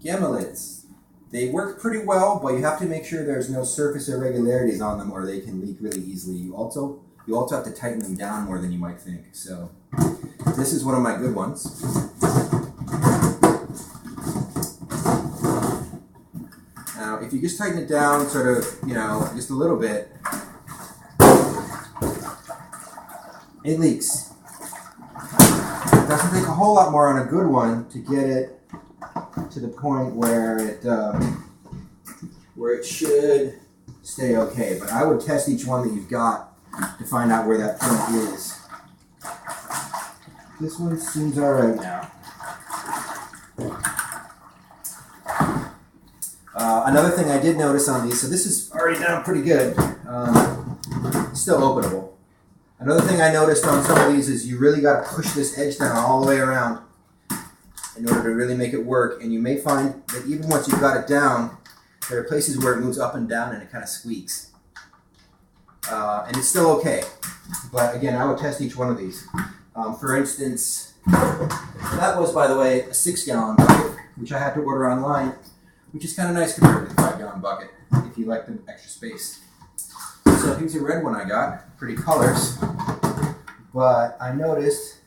Gamma lids. They work pretty well, but you have to make sure there's no surface irregularities on them or they can leak really easily. You also have to tighten them down more than you might think. So this is one of my good ones. Now, if you just tighten it down sort of, just a little bit, it leaks. It doesn't take a whole lot more on a good one to get it to the point where it should stay okay. But I would test each one that you've got to find out where that point is. This one seems all right now. Another thing I did notice on these, so this is already down pretty good, still openable. Another thing I noticed on some of these is you really got to push this edge down all the way around in order to really make it work. And you may find that even once you've got it down, there are places where it moves up and down and it kind of squeaks. And it's still okay. But again, I would test each one of these. For instance, that was, by the way, a 6-gallon bucket, which I had to order online, which is kind of nice compared to the 5-gallon bucket, if you like the extra space. So here's a red one I got, pretty colors. But I noticed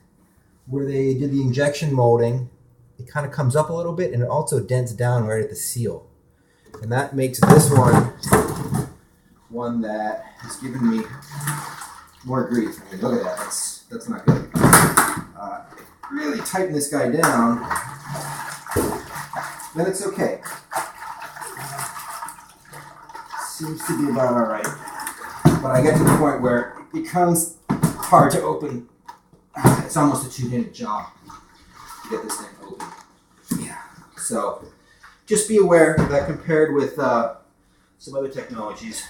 where they did the injection molding, it kind of comes up a little bit and it also dents down right at the seal. And that makes this one that has given me more grief. I mean, look at that, that's not good. Really tighten this guy down, then it's okay. Seems to be about all right. But I get to the point where it becomes hard to open. It's almost a two-handed job to get this thing open. Yeah. So just be aware that compared with some other technologies,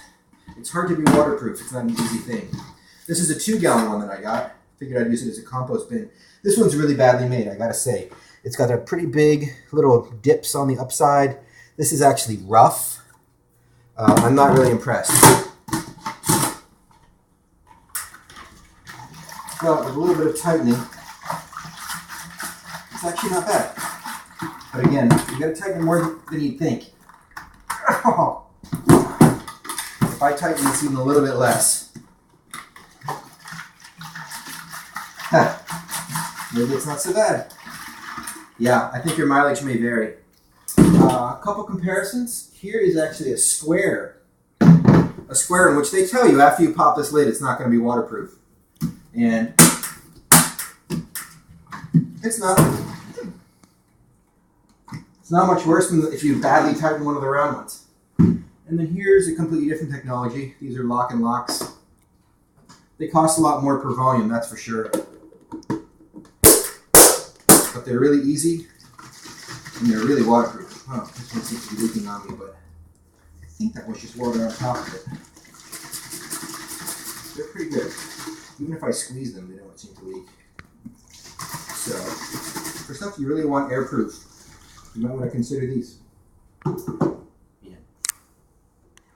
it's hard to be waterproof. It's not an easy thing. This is a 2-gallon one that I got. Figured I'd use it as a compost bin. This one's really badly made, I gotta say. It's got a pretty big little dips on the upside. This is actually rough. I'm not really impressed. But with a little bit of tightening, it's actually not bad. But again, you gotta tighten more than you'd think. Oh. If I tighten this even a little bit less, maybe it's not so bad. Yeah, I think your mileage may vary. A couple comparisons. Here is actually a square in which they tell you after you pop this lid, it's not going to be waterproof. And it's not much worse than if you badly tighten one of the round ones. And then here's a completely different technology. These are lock and locks. They cost a lot more per volume, that's for sure. But they're really easy and they're really waterproof. Oh, this one seems to be leaking on me, but I think that was just water on top of it. They're pretty good. Even if I squeeze them, they don't seem to leak. So, for stuff you really want airproof, you might want to consider these.